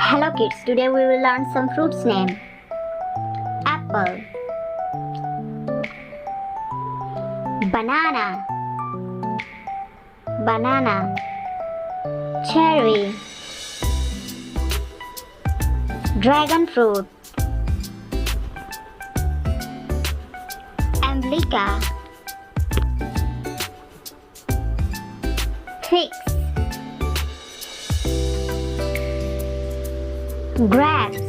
Hello kids, today we will learn some fruits name. Apple, banana, banana, cherry, dragon fruit, amblica, figs, grapes,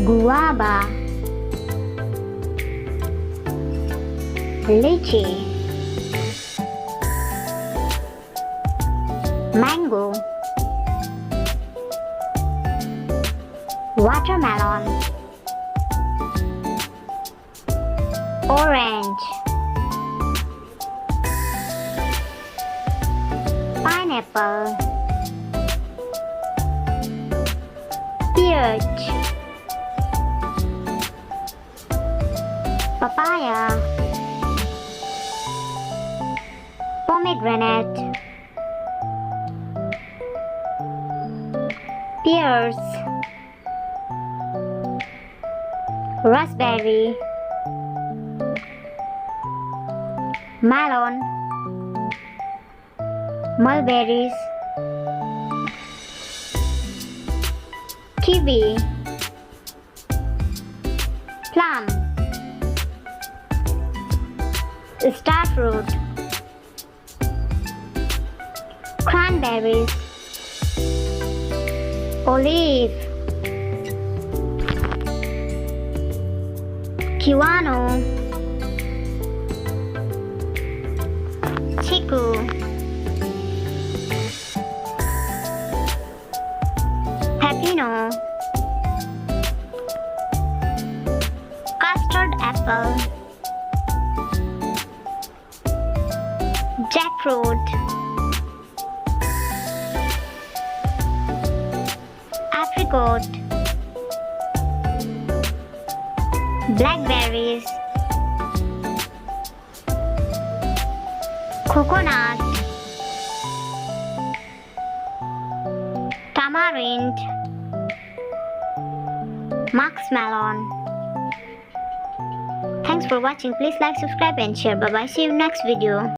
guava, lychee, mango, watermelon, orange, pineapple, peach, papaya, pomegranate, pears, raspberry, melon, mulberries, kiwi, plum, star fruit, cranberries, olive, kiwano, chiku, pepino, custard apple, jackfruit, apricot, blackberries, coconut, tamarind, muskmelon. Thanks for watching. Please like, subscribe and share. Bye bye. See you next video.